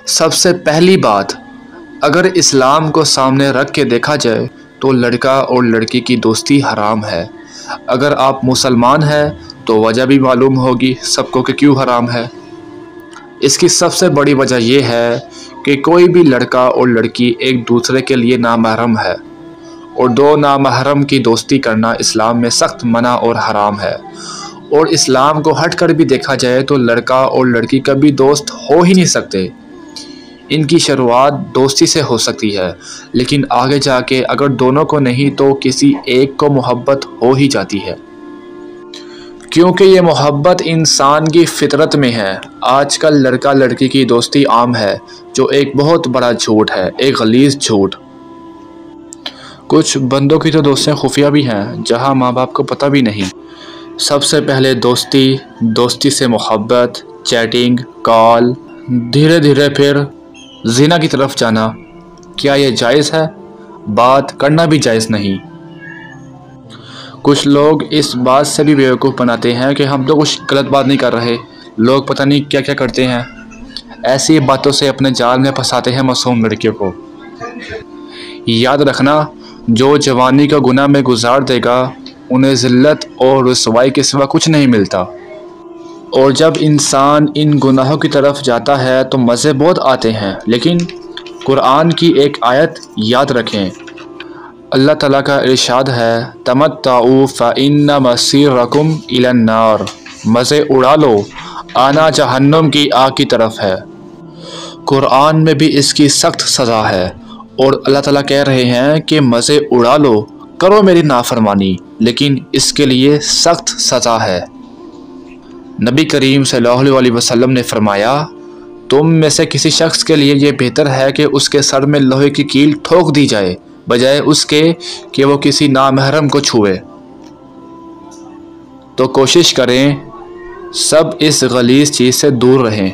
सबसे पहली बात, अगर इस्लाम को सामने रख के देखा जाए तो लड़का और लड़की की दोस्ती हराम है। अगर आप मुसलमान हैं तो वजह भी मालूम होगी सबको कि क्यों हराम है। इसकी सबसे बड़ी वजह यह है कि कोई भी लड़का और लड़की एक दूसरे के लिए नामहरम है और दो नामहरम की दोस्ती करना इस्लाम में सख्त मना और हराम है। और इस्लाम को हट कर भी देखा जाए तो लड़का और लड़की कभी दोस्त हो ही नहीं सकते। इनकी शुरुआत दोस्ती से हो सकती है, लेकिन आगे जाके अगर दोनों को नहीं तो किसी एक को मोहब्बत हो ही जाती है, क्योंकि ये मोहब्बत इंसान की फितरत में है। आजकल लड़का लड़की की दोस्ती आम है, जो एक बहुत बड़ा झूठ है, एक गलीज़ झूठ। कुछ बंदों की तो दोस्तें खुफिया भी हैं, जहां माँ बाप को पता भी नहीं। सबसे पहले दोस्ती, दोस्ती से मोहब्बत, चैटिंग, कॉल, धीरे धीरे फिर ज़िना की तरफ जाना। क्या ये जायज़ है? बात करना भी जायज़ नहीं। कुछ लोग इस बात से भी बेवकूफ़ बनाते हैं कि हम तो कुछ गलत बात नहीं कर रहे, लोग पता नहीं क्या क्या करते हैं। ऐसी बातों से अपने जाल में फंसाते हैं मासूम लड़कियों को। याद रखना, जो जवानी का गुनाह में गुजार देगा उन्हें ज़िल्लत और रुसवाई के सिवा कुछ नहीं मिलता। और जब इंसान इन गुनाहों की तरफ जाता है तो मज़े बहुत आते हैं, लेकिन कुरान की एक आयत याद रखें। अल्लाह ताला का इरशाद है, तमत्ताऊ फ़इन्न मसीरकुम इलन्नार, मज़े उड़ा लो, आना जहन्नुम की आग की तरफ है। कुरान में भी इसकी सख्त सज़ा है और अल्लाह ताला कह रहे हैं कि मज़े उड़ा लो, करो मेरी नाफरमानी, लेकिन इसके लिए सख्त सज़ा है। नबी करीम सल्लल्लाहु अलैहि वसल्लम ने फरमाया, तुम में से किसी शख्स के लिए ये बेहतर है कि उसके सर में लोहे की कील ठोक दी जाए बजाय उसके कि वो किसी नामहरम को छुए। तो कोशिश करें सब इस गलीज़ चीज़ से दूर रहें।